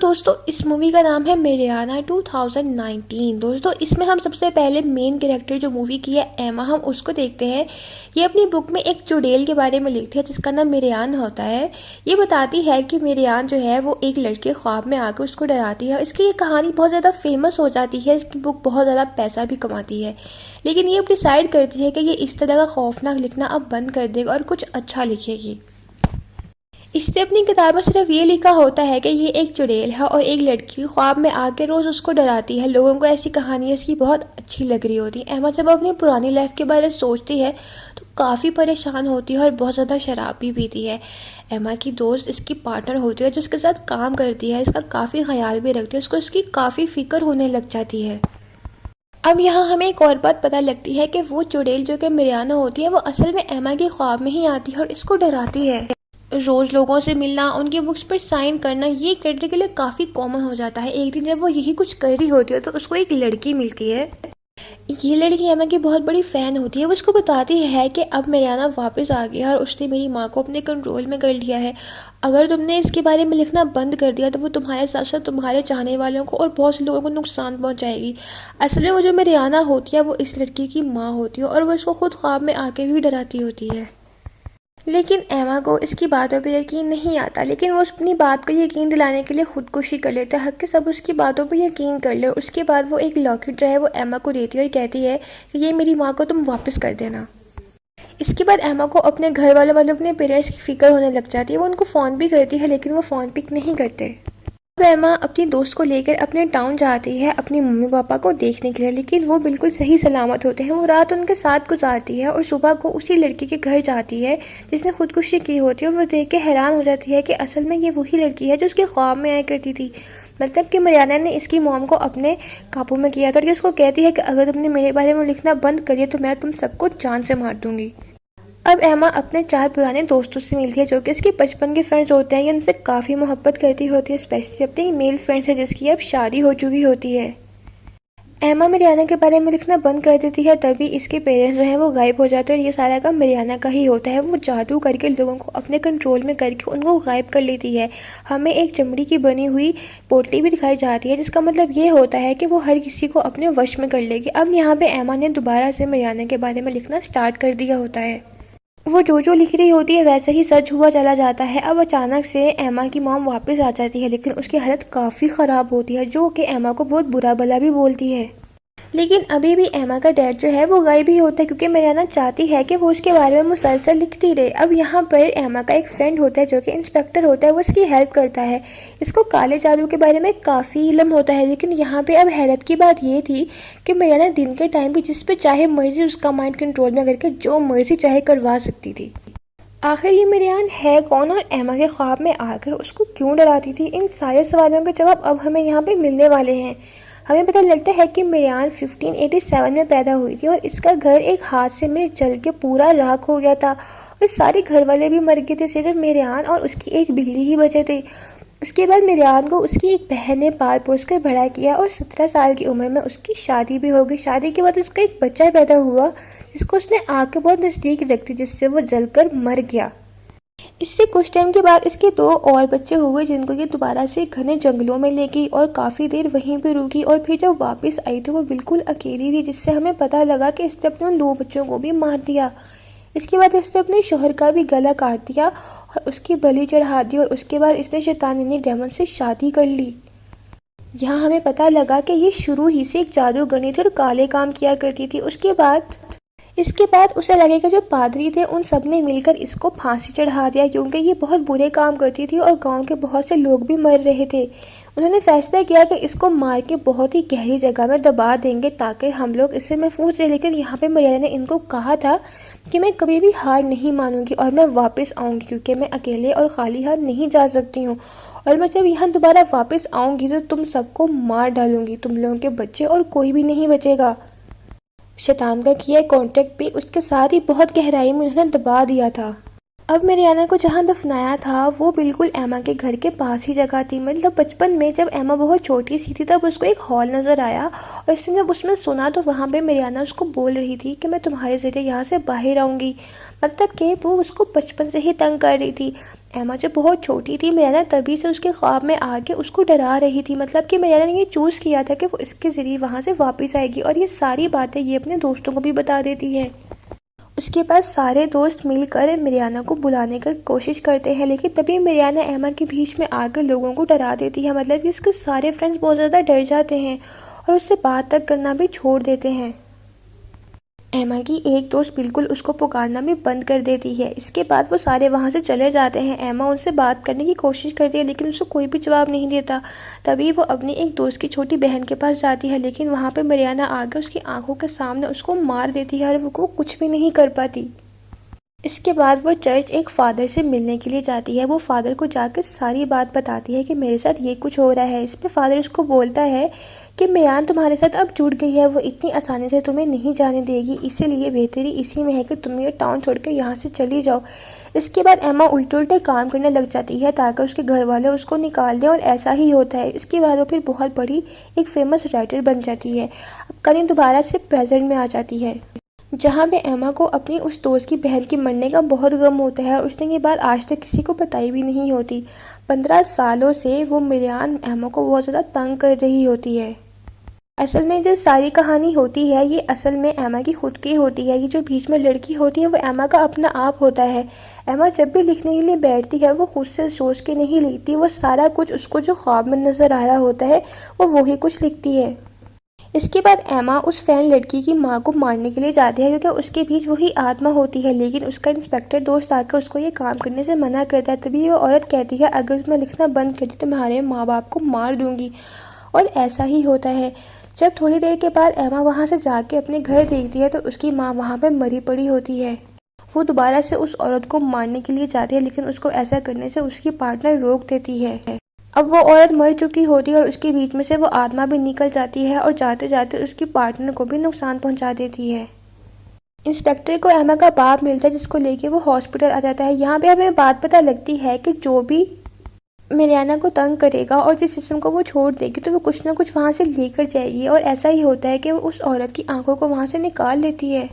दोस्तों इस मूवी का नाम है मेरियाना 2019। दोस्तों इसमें हम सबसे पहले मेन कैरेक्टर जो मूवी की है एमा, हम उसको देखते हैं। ये अपनी बुक में एक चुड़ैल के बारे में लिखती है जिसका नाम मेरियान होता है। ये बताती है कि मेरियान जो है वो एक लड़के ख्वाब में आकर उसको डराती है। इसकी ये कहानी बहुत ज़्यादा फेमस हो जाती है, इसकी बुक बहुत ज़्यादा पैसा भी कमाती है। लेकिन ये डिसाइड करती है कि ये इस तरह का खौफनाक लिखना अब बंद कर देगा और कुछ अच्छा लिखेगी। इसने अपनी किताब में सिर्फ ये लिखा होता है कि ये एक चुड़ैल है और एक लड़की ख्वाब में आके रोज़ उसको डराती है। लोगों को ऐसी कहानियाँ इसकी बहुत अच्छी लग रही होती है। एमा जब अपनी पुरानी लाइफ के बारे में सोचती है तो काफ़ी परेशान होती है और बहुत ज़्यादा शराब भी पीती है। एमा की दोस्त इसकी पार्टनर होती है जो उसके साथ काम करती है, इसका काफ़ी ख्याल भी रखती है, उसको इसकी काफ़ी फ़िक्र होने लग जाती है। अब यहाँ हमें एक और बात पता लगती है कि वो चुड़ैल जो कि मेरियाना होती है वो असल में एमा के ख्वाब में ही आती है और इसको डराती है। रोज़ लोगों से मिलना, उनकी बुक्स पर साइन करना ये कैरेक्टर के लिए काफ़ी कॉमन हो जाता है। एक दिन जब वो यही कुछ कर रही होती है तो उसको एक लड़की मिलती है। ये लड़की एमा की बहुत बड़ी फ़ैन होती है। वो उसको बताती है कि अब मेरियाना वापस आ गया और उसने मेरी माँ को अपने कंट्रोल में कर लिया है। अगर तुमने इसके बारे में लिखना बंद कर दिया तो वो तुम्हारे साथ साथ तुम्हारे चाहने वालों को और बहुत से लोगों को नुकसान पहुँचाएगी। असल में वो जो मेरियाना होती है वो इस लड़की की माँ होती है और वो इसको खुद ख्वाब में आके भी डराती होती है। लेकिन एमा को इसकी बातों पे यकीन नहीं आता, लेकिन वो अपनी बात को यकीन दिलाने के लिए खुदकुशी कर लेता है कि सब उसकी बातों पे यकीन कर ले। उसके बाद वो एक लॉकेट जो है वो एमा को देती है और कहती है कि ये मेरी माँ को तुम वापस कर देना। इसके बाद एमा को अपने घर वालों मतलब अपने पेरेंट्स की फ़िक्र होने लग जाती है। वो उनको फ़ोन भी करती है लेकिन वो फ़ोन पिक नहीं करते। अब एमा अपनी दोस्त को लेकर अपने टाउन जाती है अपनी मम्मी पापा को देखने के लिए, लेकिन वो बिल्कुल सही सलामत होते हैं। वो रात उनके साथ गुजारती है और सुबह को उसी लड़की के घर जाती है जिसने खुदकुशी की होती है और वो देख के हैरान हो जाती है कि असल में ये वही लड़की है जो उसके ख्वाब में आया करती थी। मतलब कि मेरियाना ने इसकी मॉम को अपने काबू में किया था और ये उसको कहती है कि अगर तुमने मेरे बारे में लिखना बंद करिए तो मैं तुम सबको जान से मार दूंगी। अब एमा अपने 4 पुराने दोस्तों से मिलती है जो कि इसके बचपन के फ्रेंड्स होते हैं। ये उनसे काफ़ी मोहब्बत करती होती है, स्पेशली अपनी मेल फ्रेंड से जिसकी अब शादी हो चुकी होती है। एमा मेरियाना के बारे में लिखना बंद कर देती है, तभी इसके पेरेंट्स जो हैं वो गायब हो जाते हैं और ये सारा काम मेरियाना का ही होता है। वो जादू करके लोगों को अपने कंट्रोल में करके उनको गायब कर लेती है। हमें एक चमड़ी की बनी हुई पोटली भी दिखाई जाती है जिसका मतलब ये होता है कि वो हर किसी को अपने वश में कर लेगी। अब यहाँ पे एमा ने दोबारा से मेरियाना के बारे में लिखना स्टार्ट कर दिया होता है। वो जो लिख रही होती है वैसे ही सच हुआ चला जाता है। अब अचानक से एमा की मॉम वापस आ जाती है लेकिन उसकी हालत काफ़ी ख़राब होती है जो कि एमा को बहुत बुरा भला भी बोलती है। लेकिन अभी भी एमा का डैड जो है वो गायब ही होता है क्योंकि मेरियाना चाहती है कि वो उसके बारे में मुसलसल लिखती रहे। अब यहाँ पर एमा का एक फ्रेंड होता है जो कि इंस्पेक्टर होता है, वो इसकी हेल्प करता है। इसको काले जादू के बारे में काफ़ी इल्म होता है। लेकिन यहाँ पे अब हैरत की बात ये थी कि मेरियाना दिन के टाइम भी जिस पे चाहे मर्जी उसका माइंड कंट्रोल में करके जो मर्जी चाहे करवा सकती थी। आखिर ये मेरियान है कौन और एमा के ख्वाब में आकर उसको क्यों डराती थी, इन सारे सवालों के जवाब अब हमें यहाँ पे मिलने वाले हैं। हमें पता लगता है कि मेरियान 1587 में पैदा हुई थी और इसका घर एक हादसे में जल के पूरा राख हो गया था और सारे घर वाले भी मर गए थे, सिर्फ मेरियान और उसकी एक बिल्ली ही बचे थे। उसके बाद मेरियान को उसकी एक बहन ने पाल पोस कर बड़ा किया और 17 साल की उम्र में उसकी शादी भी हो गई। शादी के बाद उसका एक बच्चा पैदा हुआ जिसको उसने आग के बहुत नज़दीक रखी जिससे वो जलकर मर गया। इससे कुछ टाइम के बाद इसके 2 और बच्चे हुए जिनको ये दोबारा से घने जंगलों में ले गई और काफ़ी देर वहीं पे रुकी और फिर जब वापस आई तो वो बिल्कुल अकेली थी, जिससे हमें पता लगा कि इसने अपने उन 2 बच्चों को भी मार दिया। इसके बाद इसने अपने शोहर का भी गला काट दिया और उसकी बलि चढ़ा दी और उसके बाद इसने शैतानी डेमन से शादी कर ली। यहाँ हमें पता लगा कि ये शुरू ही से एक जादूगरनी थी और काले काम किया करती थी। इसके बाद उसे लगे कि जो पादरी थे उन सब ने मिलकर इसको फांसी चढ़ा दिया क्योंकि ये बहुत बुरे काम करती थी और गांव के बहुत से लोग भी मर रहे थे। उन्होंने फैसला किया कि इसको मार के बहुत ही गहरी जगह में दबा देंगे ताकि हम लोग इससे महफूज रहे। लेकिन यहाँ पे मेरियाना ने इनको कहा था कि मैं कभी भी हार नहीं मानूंगी और मैं वापस आऊँगी क्योंकि मैं अकेले और खाली हाथ नहीं जा सकती हूँ और मैं जब यहाँ दोबारा वापस आऊँगी तो तुम सबको मार डालूंगी, तुम लोगों के बच्चे और कोई भी नहीं बचेगा। शैतान का किया कॉन्ट्रैक्ट भी उसके साथ ही बहुत गहराई में उन्होंने दबा दिया था। अब मेरियाना को जहाँ दफनाया था वो बिल्कुल एमा के घर के पास ही जगह थी। मतलब बचपन में जब एमा बहुत छोटी सी थी तब उसको एक हॉल नज़र आया और उसने जब उसमें सुना तो वहाँ पे मेरियाना उसको बोल रही थी कि मैं तुम्हारे ज़रिए यहाँ से बाहर आऊँगी। मतलब कि वो उसको बचपन से ही तंग कर रही थी। एमा जब बहुत छोटी थी मेरियाना तभी से उसके ख्वाब में आके उसको डरा रही थी। मतलब कि मेरियाना ने ये चूज़ किया था कि वो इसके ज़रिए वहाँ से वापस आएगी और ये सारी बातें ये अपने दोस्तों को भी बता देती है। उसके बाद सारे दोस्त मिलकर मेरियाना को बुलाने की कोशिश करते हैं, लेकिन तभी मेरियाना एमा के बीच में आकर लोगों को डरा देती है। मतलब कि उसके सारे फ्रेंड्स बहुत ज़्यादा डर जाते हैं और उससे बात तक करना भी छोड़ देते हैं। एमा की एक दोस्त बिल्कुल उसको पुकारना भी बंद कर देती है। इसके बाद वो सारे वहाँ से चले जाते हैं। एमा उनसे बात करने की कोशिश करती है लेकिन उसको कोई भी जवाब नहीं देता। तभी वो अपनी एक दोस्त की छोटी बहन के पास जाती है, लेकिन वहाँ पे मेरियाना आकर उसकी आंखों के सामने उसको मार देती है और वो कुछ भी नहीं कर पाती। इसके बाद वो चर्च एक फ़ादर से मिलने के लिए जाती है। वो फ़ादर को जाकर सारी बात बताती है कि मेरे साथ ये कुछ हो रहा है। इस पे फ़ादर उसको बोलता है कि मेयान तुम्हारे साथ अब जुड़ गई है, वो इतनी आसानी से तुम्हें नहीं जाने देगी, इसीलिए बेहतरी इसी में है कि तुम ये टाउन छोड़ के यहाँ से चली जाओ। इसके बाद एमा उल्टे उल्टे काम करने लग जाती है ताकि उसके घर वाले उसको निकाल दें और ऐसा ही होता है। इसके बाद वो फिर बहुत बड़ी एक फेमस राइटर बन जाती है। अब करीन दोबारा से प्रेजेंट में आ जाती है जहाँ पे एमा को अपनी उस दोस्त की बहन के मरने का बहुत गम होता है और उसने ये बात आज तक किसी को बताई भी नहीं होती। 15 सालों से वो मिरियान एमा को बहुत ज़्यादा तंग कर रही होती है। असल में जो सारी कहानी होती है ये असल में एमा की खुद की होती है। ये जो बीच में लड़की होती है वो एमा का अपना आप होता है। एमा जब भी लिखने के लिए बैठती है वो खुद से सोच के नहीं लिखती, वो सारा कुछ उसको जो ख्वाब में नज़र आ रहा होता है वो वही कुछ लिखती है। इसके बाद एमा उस फैन लड़की की माँ को मारने के लिए जाती है क्योंकि उसके बीच वही आत्मा होती है, लेकिन उसका इंस्पेक्टर दोस्त आकर उसको ये काम करने से मना करता है। तभी वो औरत कहती है अगर मैं लिखना बंद कर दी तो तुम्हारे माँ बाप को मार दूंगी, और ऐसा ही होता है। जब थोड़ी देर के बाद एमा वहाँ से जाके अपने घर देखती है तो उसकी माँ वहाँ पर मरी पड़ी होती है। वो दोबारा से उस औरत को मारने के लिए जाती है लेकिन उसको ऐसा करने से उसकी पार्टनर रोक देती है। अब वो औरत मर चुकी होती है और उसके बीच में से वो आत्मा भी निकल जाती है और जाते जाते उसकी पार्टनर को भी नुकसान पहुंचा देती है। इंस्पेक्टर को एमा का बाप मिलता है जिसको लेके वो हॉस्पिटल आ जाता है। यहाँ पे हमें बात पता लगती है कि जो भी मेरियाना को तंग करेगा और जिस जिस्म को वो छोड़ देगी तो वो कुछ ना कुछ वहाँ से लेकर जाएगी, और ऐसा ही होता है कि वो उस औरत की आंखों को वहाँ से निकाल लेती है।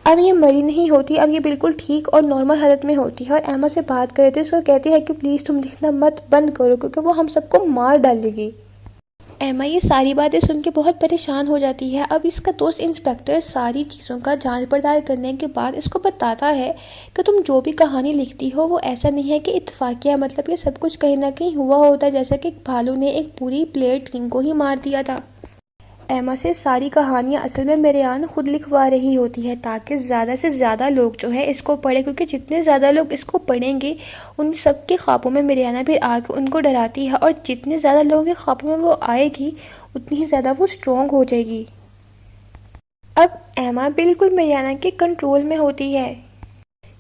अब ये मरी नहीं होती, अब ये बिल्कुल ठीक और नॉर्मल हालत में होती है और एमा से बात करते उसको कहती है कि प्लीज़ तुम लिखना मत बंद करो क्योंकि वो हम सबको मार डालेगी। एमा ये सारी बातें सुन के बहुत परेशान हो जाती है। अब इसका दोस्त इंस्पेक्टर सारी चीज़ों का जांच पड़ताल करने के बाद इसको बताता है कि तुम जो भी कहानी लिखती हो वो ऐसा नहीं है कि इत्तेफाकिया, मतलब ये सब कुछ कहीं ना कहीं हुआ होता है, जैसा कि भालू ने एक पूरी प्लेट किंग को ही मार दिया था। एमा से सारी कहानियाँ असल में मेरियान खुद लिखवा रही होती है ताकि ज़्यादा से ज़्यादा लोग जो है इसको पढ़ें, क्योंकि जितने ज़्यादा लोग इसको पढ़ेंगे उन सब के ख्वाबों में मेरियाना फिर आके उनको डराती है, और जितने ज़्यादा लोगों के ख्वाबों में वो आएगी उतनी ही ज़्यादा वो स्ट्रॉन्ग हो जाएगी। अब एमा बिल्कुल मेरियाना के कंट्रोल में होती है।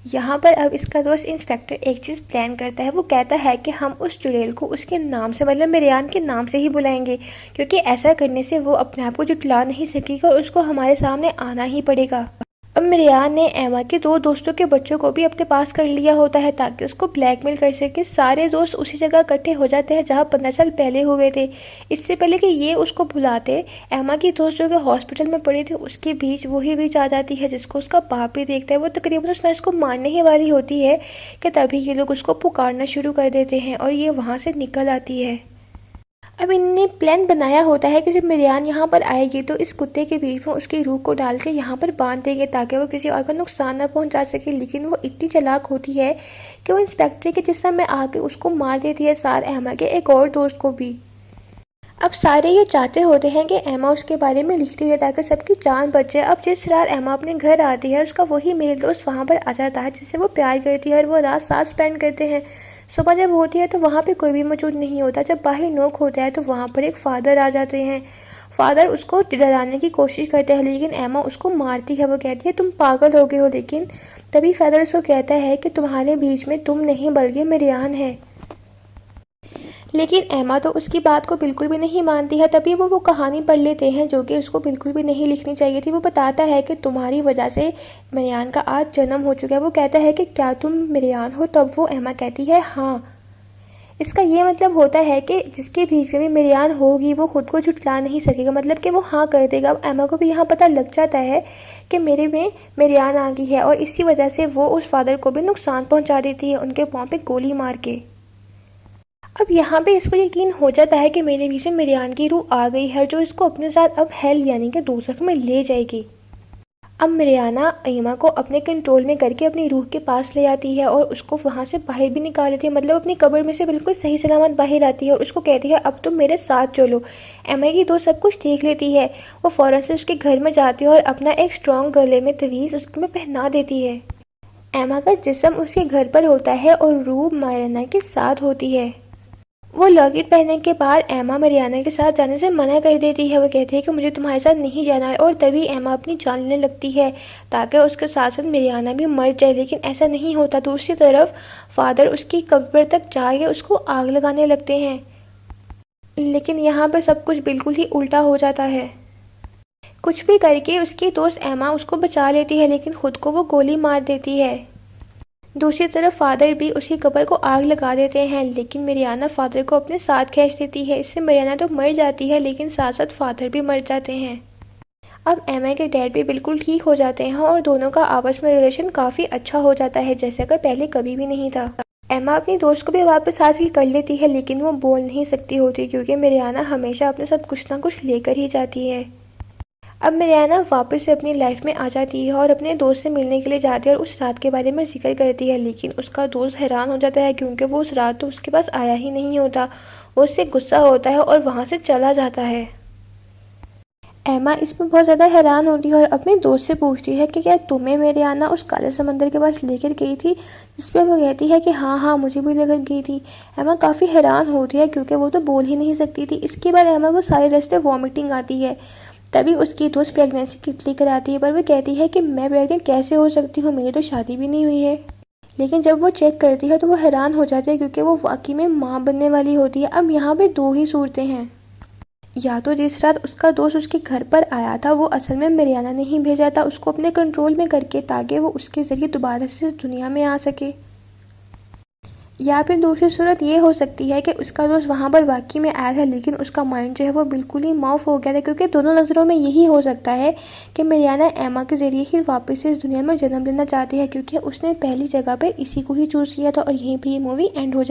यहाँ पर अब इसका दोस्त इंस्पेक्टर एक चीज़ प्लान करता है। वो कहता है कि हम उस चुड़ैल को उसके नाम से, मतलब मेरियान के नाम से ही बुलाएंगे, क्योंकि ऐसा करने से वो अपने आप को जुटला नहीं सकेगा और उसको हमारे सामने आना ही पड़ेगा। अब मेरियान ने एमा के दो दोस्तों के बच्चों को भी अपने पास कर लिया होता है ताकि उसको ब्लैकमेल कर सके। सारे दोस्त उसी जगह इकट्ठे हो जाते हैं जहाँ 15 साल पहले हुए थे। इससे पहले कि ये उसको बुलाते, एमा की दोस्त जो कि हॉस्पिटल में पड़ी थी उसके बीच आ जाती है जिसको उसका बाप भी देखता है। वो तकरीबन उस नर्स को मारने ही वाली होती है कि तभी ये लोग उसको पुकारना शुरू कर देते हैं और ये वहाँ से निकल आती है। अब इनने प्लान बनाया होता है कि जब मेरियान यहाँ पर आएगी तो इस कुत्ते के बीच में उसकी रूह को डाल के यहाँ पर बांध देंगे ताकि वो किसी और को नुकसान ना पहुँचा सके। लेकिन वो इतनी चालाक होती है कि वो इंस्पेक्टर के जिस्म में आके उसको मार देती है, साथ एमा के एक और दोस्त को भी। अब सारे ये चाहते होते हैं कि एमा उसके बारे में लिखती रहे ताकि सबकी जान बचे। अब जिस रात एमा अपने घर आती है उसका वही मेल दोस्त वहाँ पर आ जाता है जिससे वो प्यार करती है और वो रात साथ स्पेंड करते हैं। सुबह जब होती है तो वहाँ पे कोई भी मौजूद नहीं होता। जब बाहर नोक होता है तो वहाँ पर एक फ़ादर आ जाते हैं। फ़ादर उसको डराने की कोशिश करते हैं लेकिन एमा उसको मारती है। वो कहती है तुम पागल हो गए हो, लेकिन तभी फ़ादर उसको कहता है कि तुम्हारे बीच में तुम नहीं बल्कि मेरियान है। लेकिन एमा तो उसकी बात को बिल्कुल भी नहीं मानती है। तभी वो कहानी पढ़ लेते हैं जो कि उसको बिल्कुल भी नहीं लिखनी चाहिए थी। वो बताता है कि तुम्हारी वजह से मरियान का आज जन्म हो चुका है। वो कहता है कि क्या तुम मरियान हो? तब वो एमा कहती है हाँ। इसका ये मतलब होता है कि जिसके बीच में भी मरियान होगी वो खुद को झुठला नहीं सकेगा, मतलब कि वो हाँ कर देगा। अब एमा को भी यहाँ पता लग जाता है कि मेरे में मरियान आ गई है, और इसी वजह से वो उस फादर को भी नुकसान पहुँचा देती है उनके पाँव पे गोली मार के। अब यहाँ पे इसको यकीन हो जाता है कि मेरे बीच में मरियान की रूह आ गई है जो इसको अपने साथ अब हेल यानी कि दोज़ख में ले जाएगी। अब मरियाना एमा को अपने कंट्रोल में करके अपनी रूह के पास ले आती है और उसको वहाँ से बाहर भी निकाल लेती है, मतलब अपनी कब्र में से बिल्कुल सही सलामत बाहर आती है और उसको कहती है अब तुम मेरे साथ चलो। एमा की दोस्त सब कुछ देख लेती है। वो फ़ौरन से उसके घर में जाती है और अपना एक स्ट्रॉन्ग गले में तवीज़ उसमें पहना देती है। एमा का जिस्म उसके घर पर होता है और रूह मरियाना के साथ होती है। वो लॉकेट पहनने के बाद एमा मरियाना के साथ जाने से मना कर देती है। वो कहती है कि मुझे तुम्हारे साथ नहीं जाना है, और तभी एमा अपनी जान लेने लगती है ताकि उसके साथ साथ मरियाना भी मर जाए। लेकिन ऐसा नहीं होता। दूसरी तरफ फादर उसकी कब्र तक जाके उसको आग लगाने लगते हैं, लेकिन यहाँ पर सब कुछ बिल्कुल ही उल्टा हो जाता है। कुछ भी करके उसकी दोस्त एमा उसको बचा लेती है, लेकिन खुद को वो गोली मार देती है। दूसरी तरफ फादर भी उसकी कब्र को आग लगा देते हैं, लेकिन मरियाना फादर को अपने साथ खींच देती है। इससे मरियाना तो मर जाती है, लेकिन साथ साथ फादर भी मर जाते हैं। अब एमा के डैड भी बिल्कुल ठीक हो जाते हैं और दोनों का आपस में रिलेशन काफ़ी अच्छा हो जाता है, जैसा कि पहले कभी भी नहीं था। एमा अपनी दोस्त को भी वापस हासिल कर लेती है, लेकिन वो बोल नहीं सकती होती क्योंकि मरियाना हमेशा अपने साथ कुछ ना कुछ लेकर ही जाती है। अब मरियाना वापस से अपनी लाइफ में आ जाती है और अपने दोस्त से मिलने के लिए जाती है और उस रात के बारे में जिक्र करती है, लेकिन उसका दोस्त हैरान हो जाता है क्योंकि वो उस रात तो उसके पास आया ही नहीं होता। वो उससे गुस्सा होता है और वहाँ से चला जाता है। एमा इसमें बहुत ज़्यादा हैरान होती है और अपने दोस्त से पूछती है कि क्या तुम्हें मरियाना उस काले समंदर के पास लेकर गई थी? जिस पर वो कहती है कि हाँ हाँ मुझे भी लेकर गई थी। एमा काफ़ी हैरान होती है क्योंकि वो तो बोल ही नहीं सकती थी। इसके बाद एमा को सारे रास्ते वॉमिटिंग आती है। तभी उसकी दोस्त प्रेगनेंसी किट लेकर आती है, पर वो कहती है कि मैं प्रेग्नेंट कैसे हो सकती हूँ, मेरी तो शादी भी नहीं हुई है। लेकिन जब वो चेक करती है तो वो हैरान हो जाती है क्योंकि वो वाकई में माँ बनने वाली होती है। अब यहाँ पे दो ही सूरतें हैं, या तो जिस रात उसका दोस्त उसके घर पर आया था वो असल में मरियाना ने ही भेजा था उसको अपने कंट्रोल में करके, ताकि वो उसके ज़रिए दोबारा से इस दुनिया में आ सके, या फिर दूसरी सूरत ये हो सकती है कि उसका दोस्त वहाँ पर वाकई में आया था लेकिन उसका माइंड जो है वो बिल्कुल ही माफ हो गया था। क्योंकि दोनों नज़रों में यही हो सकता है कि मरियाना एमा के ज़रिए ही वापस से इस दुनिया में जन्म लेना चाहती है, क्योंकि उसने पहली जगह पर इसी को ही चूज़ किया था। और यहीं पर ये मूवी एंड हो जाती है।